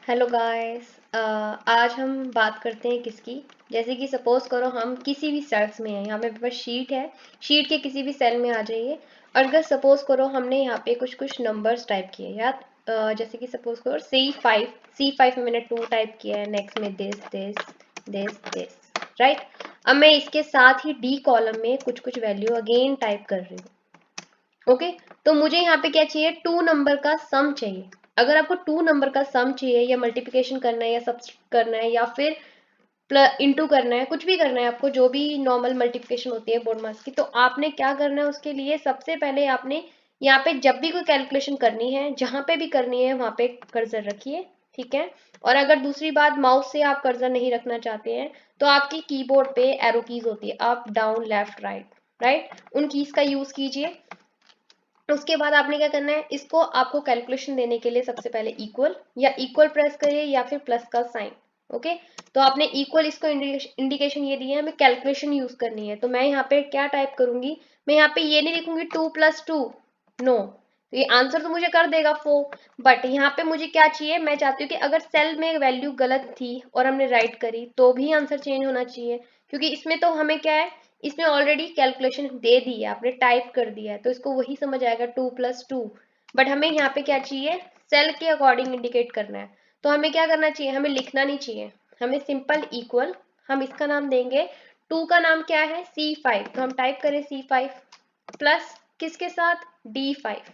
Hello guys. आज हम बात करते हैं किसकी। जैसे कि सपोज करो हम किसी भी सेल्स में हैं, यहाँ पे मेरे पास शीट है। शीट के किसी भी सेल में आ जाइए और अगर सपोज करो हमने यहाँ पे कुछ कुछ नंबर्स टाइप किए या जैसे कि सपोज करो C5 में मैंने 2 टाइप किया है, नेक्स्ट में दिस राइट। अब मैं इसके साथ ही डी कॉलम में कुछ कुछ वैल्यू अगेन टाइप कर रही हूँ। ओके, तो मुझे यहाँ पे क्या चाहिए, 2 नंबर का सम चाहिए। अगर आपको 2 नंबर का सम चाहिए या मल्टीप्लिकेशन करना है या सब्सट्रैक्ट करना है या फिर इंटू करना है, कुछ भी करना है आपको, जो भी नॉर्मल मल्टीप्लिकेशन होती है बोर्ड मास की, तो आपने क्या करना है उसके लिए, सबसे पहले आपने यहाँ पे जब भी कोई कैलकुलेशन करनी है, जहां पे भी करनी है वहां पे कर्सर रखिए। ठीक है। और अगर दूसरी बात, माउस से आप कर्सर नहीं रखना चाहते हैं तो आपकी कीबोर्ड पे एरो कीज होती है, up down left right right, उन कीज का यूज कीजिए। उसके बाद आपने क्या करना है, इसको आपको कैलकुलेशन देने के लिए सबसे पहले इक्वल या इक्वल प्रेस करिए या फिर प्लस का साइन। ओके, तो आपने इक्वल, इसको इंडिकेशन ये दी है, हमें कैलकुलेशन यूज करनी है। तो मैं यहाँ पे क्या टाइप करूंगी, मैं यहाँ पे ये नहीं लिखूंगी 2+2, नो, तो ये आंसर तो मुझे कर देगा 4, बट यहाँ पे मुझे क्या चाहिए, मैं चाहती हूँ कि अगर सेल में वैल्यू गलत थी और हमने राइट करी तो भी आंसर चेंज होना चाहिए, क्योंकि इसमें तो हमें क्या है, इसमें ऑलरेडी कैलकुलेशन दे दी है, आपने टाइप कर दिया है तो इसको वही समझ आएगा 2+2। बट हमें यहाँ पे क्या चाहिए, सेल के अकॉर्डिंग इंडिकेट करना है। तो हमें क्या करना चाहिए, हमें लिखना नहीं चाहिए, हमें सिंपल इक्वल, हम इसका नाम देंगे, 2 का नाम क्या है C5, तो हम टाइप करें C5 प्लस किसके साथ, D5।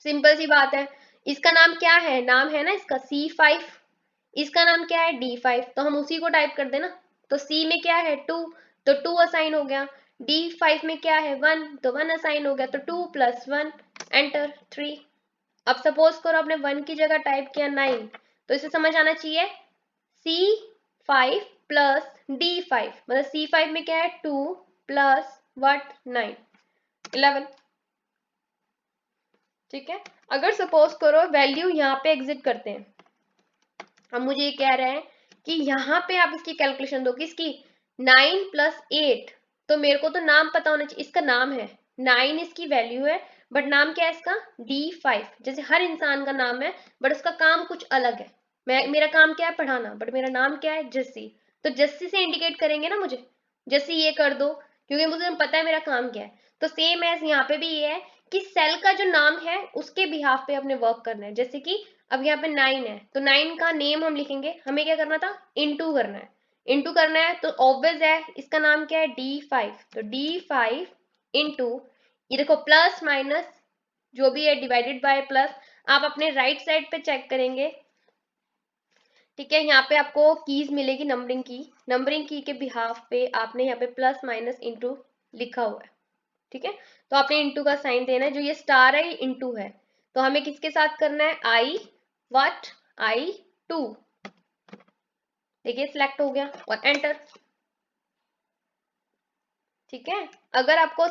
सिंपल सी बात है। इसका नाम क्या है, नाम है ना इसका C5, इसका नाम क्या है D5, तो हम उसी को टाइप कर देना। तो C में क्या है 2, तो 2 असाइन हो गया। D5 में क्या है 1, तो 1 असाइन हो गया, तो 2+1, एंटर 3। अब सपोज करो आपने 1 की जगह टाइप किया 9, तो इसे समझ आना चाहिए C5 प्लस D5, मतलब C5 में क्या है 2 प्लस वट 9, 11। ठीक है। अगर सपोज करो वैल्यू यहाँ पे एग्जिट करते हैं, अब मुझे ये कह रहे हैं कि यहाँ पे आप इसकी कैलकुलेशन दो, किसकी, 9+8, तो मेरे को तो नाम पता होना चाहिए, इसका नाम है 9, इसकी वैल्यू है, बट नाम क्या है इसका D5, जैसे हर इंसान का नाम है बट उसका काम कुछ अलग है। मेरा काम क्या है, पढ़ाना, बट मेरा नाम क्या है जस्सी, तो जस्सी से इंडिकेट करेंगे ना मुझे, जस्सी ये कर दो, क्योंकि मुझे पता है मेरा काम क्या है। तो सेम एज यहाँ पे भी ये है कि सेल का जो नाम है उसके बिहाफ पे अपने वर्क करना है। जैसे कि अब यहाँ पे 9 है तो 9 का नेम हम लिखेंगे, हमें क्या करना था, इनटू करना है। इनटू करना है तो ऑब्वियस है, इसका नाम क्या है D5, तो D5 इंटू, ये देखो प्लस माइनस जो भी है डिवाइडेड बाय प्लस, आप अपने राइट साइड पे चेक करेंगे। ठीक है, यहाँ पे आपको कीज मिलेगी, नंबरिंग की के बिहाफ पे आपने यहाँ पे प्लस माइनस इंटू लिखा हुआ है। ठीक है, तो आपने इंटू का साइन देना है, जो ये स्टार है ये इंटू है, तो हमें किसके साथ करना है, I2, देखिए सिलेक्ट हो गया और एंटर। ठीक है, अगर आपको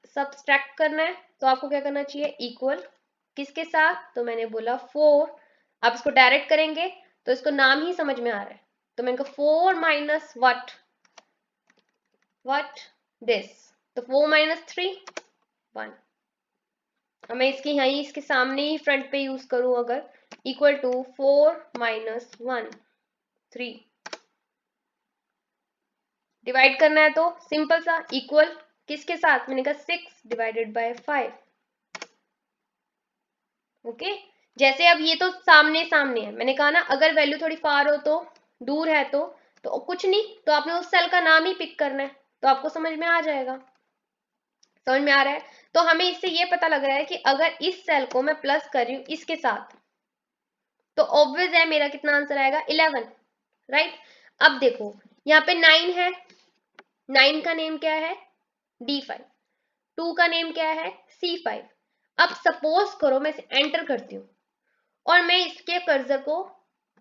सब्सट्रैक्ट करना है तो आपको क्या करना चाहिए, इक्वल किसके साथ, तो मैंने बोला 4, आप इसको डायरेक्ट करेंगे तो इसको नाम ही समझ में आ रहा है, तो मैंने कहा 4 माइनस वट दिस, तो 4 माइनस 3 1। अब मैं इसकी यहीं इसके सामने ही फ्रंट पे यूज करूं, अगर इक्वल टू 4 माइनस 1 3, डिवाइड करना है तो सिंपल सा इक्वल किसके साथ, मैंने कहा 6 डिवाइडेड बाय 5। ओके, जैसे अब ये तो सामने सामने है, मैंने कहा ना अगर वैल्यू थोड़ी फार हो तो, दूर है तो कुछ नहीं, तो आपने उस सेल का नाम ही पिक करना है, तो आपको समझ में आ जाएगा। समझ में आ रहा है, तो हमें इससे ये पता लग रहा है कि अगर इस सेल को मैं प्लस कर रही हूँ इसके साथ, तो ऑब्वियस है मेरा कितना आंसर आएगा 11, राइट। अब देखो यहाँ पे 9 है, 9 का नेम क्या है D5, 2 का नेम क्या है C5। अब सपोज करो मैं इसे एंटर करती हूँ और मैं इसके कर्सर को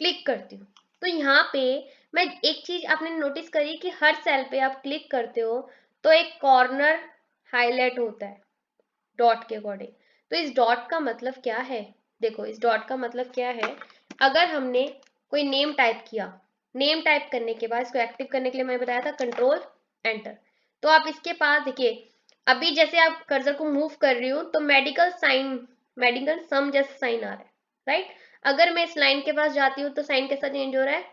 क्लिक करती हूँ, तो यहाँ पे मैं एक चीज आपने नोटिस करी कि हर सेल पे आप क्लिक करते हो तो एक कॉर्नर हाईलाइट होता है डॉट के अकॉर्डिंग। तो इस डॉट का मतलब क्या है, देखो इस डॉट का मतलब क्या है, अगर हमने कोई नेम टाइप किया, नेम टाइप करने के बाद इसको एक्टिव करने के लिए मैंने बताया था कंट्रोल एंटर, तो आप इसके पास देखिए, अभी जैसे आप कर्सर को मूव कर रही हूँ तो मेडिकल सम जैसा साइन आ रहा है, राइट। अगर मैं इस लाइन के पास जाती हूँ तो साइन कैसा चेंज हो रहा है,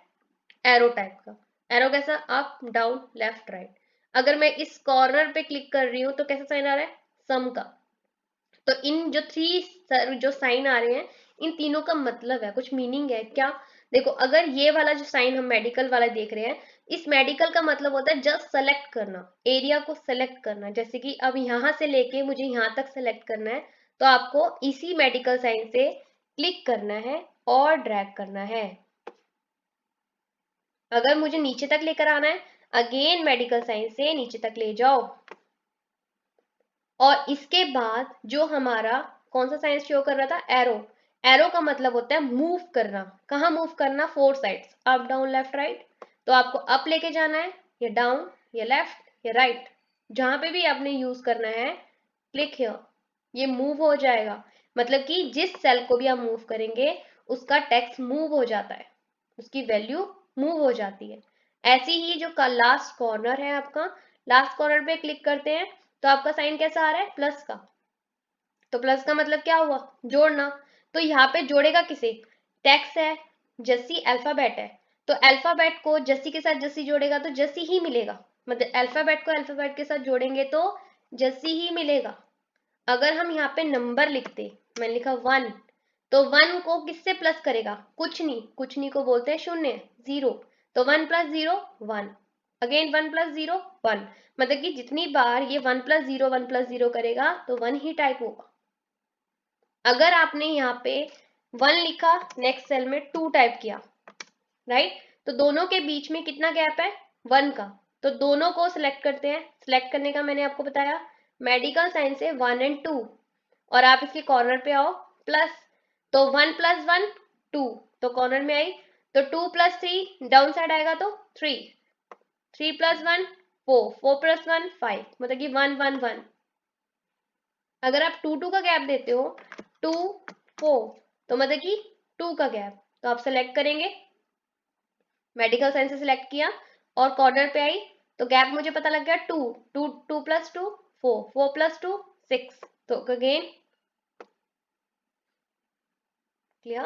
एरो टाइप का। एरो कैसा, अप डाउन लेफ्ट राइट। अगर मैं इस कॉर्नर पे क्लिक कर रही हूँ तो कैसा साइन आ रहा है, सम का। तो इन जो जो साइन आ रहे हैं, इन तीनों का मतलब है, कुछ मीनिंग है क्या। देखो अगर ये वाला जो साइन हम मेडिकल वाला देख रहे हैं, इस मेडिकल का मतलब होता है जस्ट सेलेक्ट करना, एरिया को सेलेक्ट करना। जैसे कि अब यहाँ से लेके मुझे यहाँ तक सेलेक्ट करना है, तो आपको इसी मेडिकल साइन से क्लिक करना है और ड्रैग करना है। अगर मुझे नीचे तक लेकर आना है, अगेन मेडिकल साइन से नीचे तक ले जाओ। और इसके बाद जो हमारा कौन सा साइन शो कर रहा था, एरो। एरो का मतलब होता है मूव करना। कहाँ मूव करना, four sides, up down left right. तो आपको अप लेके जाना है, या डाउन, या लेफ्ट, या राइट, जहां पे भी आपने यूज करना है, क्लिक हियर, ये मूव हो जाएगा। मतलब कि जिस सेल को भी आप मूव करेंगे उसका टेक्स्ट मूव हो जाता है, उसकी वैल्यू मूव हो जाती है। ऐसी ही जो लास्ट कॉर्नर है आपका, लास्ट कॉर्नर पे क्लिक करते हैं तो आपका साइन कैसा आ रहा है, प्लस का। तो प्लस का मतलब क्या हुआ, जोड़ना। तो यहाँ पे जोड़ेगा किसे, टेक्स्ट है, जस्सी अल्फाबेट है, तो अल्फाबेट को जस्सी के साथ जस्सी जोड़ेगा तो जस्सी ही मिलेगा। मतलब अल्फाबेट को अल्फाबेट के साथ जोड़ेंगे तो जस्सी ही मिलेगा। अगर हम यहाँ पे नंबर लिखते, मैंने लिखा 1, तो 1 को किससे प्लस करेगा, कुछ नहीं को बोलते हैं शून्य, 0। तो 1 + 0 1, अगेन 1 + 0 1। मतलब कि जितनी बार ये 1 + 0 1 + 0 करेगा तो 1 ही टाइप होगा। अगर आपने यहाँ पे 1 लिखा, नेक्स्ट सेल में 2 टाइप किया, राइट, तो दोनों के बीच में कितना गैप है, 1 का। तो दोनों को सिलेक्ट करते हैं। सिलेक्ट करने का मैंने आपको बताया, मेडिकल साइन से 1 और 2, और आप इसके कॉर्नर पे आओ, प्लस। तो 1 + 1 2, तो कॉर्नर में आई। तो 2 + 3 डाउन साइड आएगा तो 3, 3 + 1 4, 4 + 1 5, मतलब कि 1 1 1। अगर आप 2 2 का गैप देते हो, 2 4, तो मतलब कि 2 का गैप, तो आप सेलेक्ट करेंगे, मेडिकल साइंस से सिलेक्ट किया और कॉर्नर पे आई, तो गैप मुझे पता लग गया 2, 2 2 + 2 4, 4 + 2 6। तो अगेन क्लियर।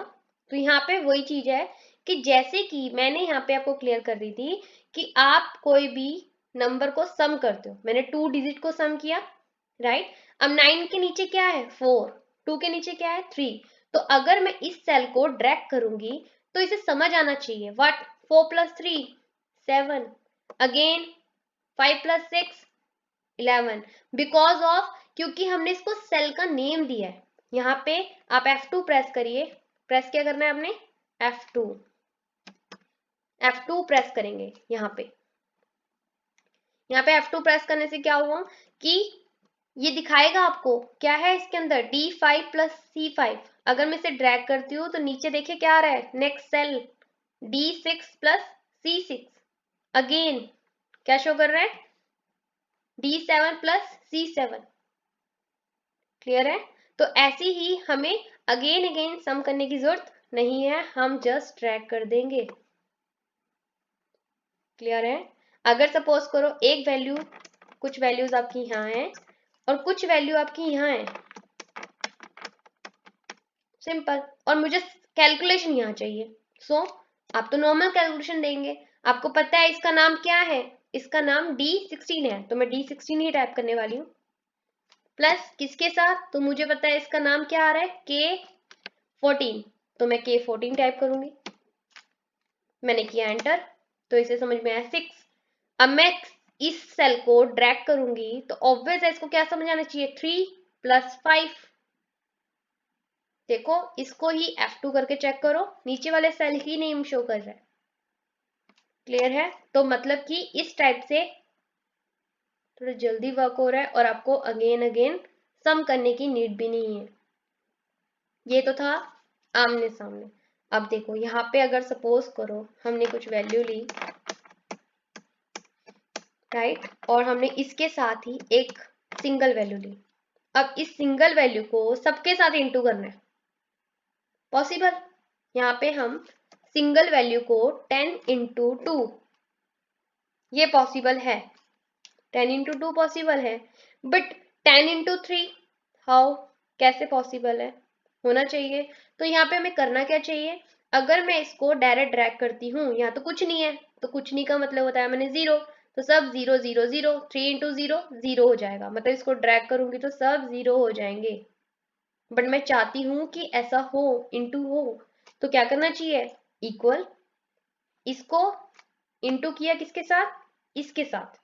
तो यहाँ पे वही चीज है कि जैसे कि मैंने यहाँ पे आपको क्लियर कर रही थी कि आप कोई भी नंबर को सम करते हो, मैंने 2 डिजिट को सम किया, राइट। अब 9 के नीचे क्या है, 4, 2 के नीचे क्या है, 3। तो अगर मैं इस सेल को ड्रैग करूंगी तो इसे समझ आना चाहिए, व्हाट, 4 + 3 7, अगेन 5 + 6 11, बिकॉज ऑफ, क्योंकि हमने इसको सेल का नेम दिया है। यहाँ पे आप F2 प्रेस करिए, प्रेस क्या करना है आपने, F2, F2 प्रेस करेंगे। यहाँ पे F2 प्रेस करने से क्या हुआ कि ये दिखाएगा आपको क्या है इसके अंदर, D5 + C5। अगर मैं इसे ड्रैग करती हूँ तो नीचे देखिए क्या आ रहा है, next cell D6 + C6, again क्या शो कर रहा है, D7 + C7। क्लियर है। तो ऐसे ही हमें अगेन अगेन सम करने की जरूरत नहीं है, हम जस्ट ड्रैग कर देंगे। क्लियर है। अगर सपोज करो एक वैल्यू, कुछ वैल्यूज आपकी यहाँ है और कुछ वैल्यू आपकी यहाँ है, सिंपल, और मुझे कैलकुलेशन यहाँ चाहिए, सो आप तो नॉर्मल कैलकुलेशन देंगे। आपको पता है इसका नाम क्या है, इसका नाम D16 है, तो मैं D16 ही टाइप करने वाली हूँ। प्लस किसके साथ, तो मुझे पता है इसका नाम क्या आ रहा है, K14, तो मैं K14 टाइप करूंगी। मैंने किया एंटर, तो इसे समझ में आया 6। अब मैं इस सेल को ड्रैग करूंगी तो ऑब्वियस है इसको क्या समझ आना चाहिए, 3 + 5। देखो इसको ही F2 करके चेक करो, नीचे वाले सेल ही नेम शो कर रहा है। क्लियर है। तो मतलब कि इस टाइप से थोड़ा जल्दी वर्क हो रहा है और आपको अगेन अगेन सम करने की नीड भी नहीं है। ये तो था आमने सामने। अब देखो यहाँ पे अगर सपोज करो हमने कुछ वैल्यू ली, राइट, और हमने इसके साथ ही एक सिंगल वैल्यू ली। अब इस सिंगल वैल्यू को सबके साथ इंटू करना है, पॉसिबल। यहाँ पे हम सिंगल वैल्यू को 10 × 2, ये पॉसिबल है, 10 × 2 पॉसिबल है, बट 10 × 3 हाउ, कैसे पॉसिबल है, होना चाहिए। तो यहाँ पे हमें करना क्या चाहिए, अगर मैं इसको डायरेक्ट ड्रैग करती हूँ, यहाँ तो कुछ नहीं है, तो कुछ नहीं का मतलब होता है मैंने जीरो, तो सब zero zero zero, 3 into zero zero हो जाएगा, मतलब इसको ड्रैग करूंगी तो सब जीरो हो जाएंगे। बट मैं चाहती हूँ कि ऐसा हो, इंटू हो, तो क्या करना चाहिए, इक्वल, इसको इंटू किया किसके साथ, इसके साथ।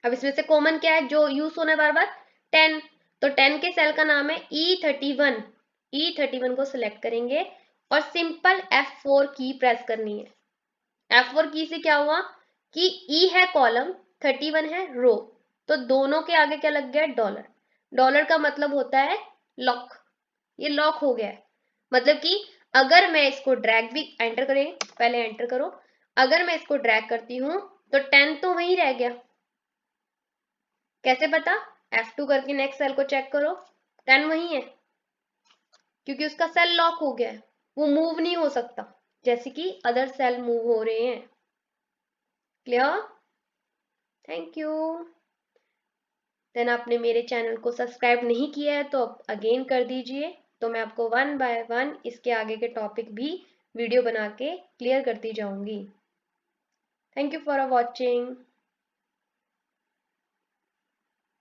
अब इसमें से कॉमन क्या है जो यूज होना है बार बार, 10, तो 10 के सेल का नाम है E31, E31 को सिलेक्ट करेंगे और सिंपल F4 की प्रेस करनी है। F4 की से क्या हुआ कि E है कॉलम, 31 है रो, तो दोनों के आगे क्या लग गया, डॉलर। डॉलर का मतलब होता है लॉक, ये लॉक हो गया है। मतलब कि अगर मैं इसको ड्रैग भी, एंटर करें, पहले एंटर करो, अगर मैं इसको ड्रैग करती हूं तो 10 तो वहीं रह गया। कैसे पता, F2 करके नेक्स्ट सेल को चेक करो, 10 वही है, क्योंकि उसका सेल लॉक हो गया है, वो मूव नहीं हो सकता जैसे कि अदर सेल मूव हो रहे हैं। Clear, thank you. देन आपने मेरे चैनल को सब्सक्राइब नहीं किया है तो अगेन कर दीजिए, तो मैं आपको 1 बाय 1 इसके आगे के टॉपिक भी वीडियो बना के क्लियर करती जाऊंगी। Thank you for watching.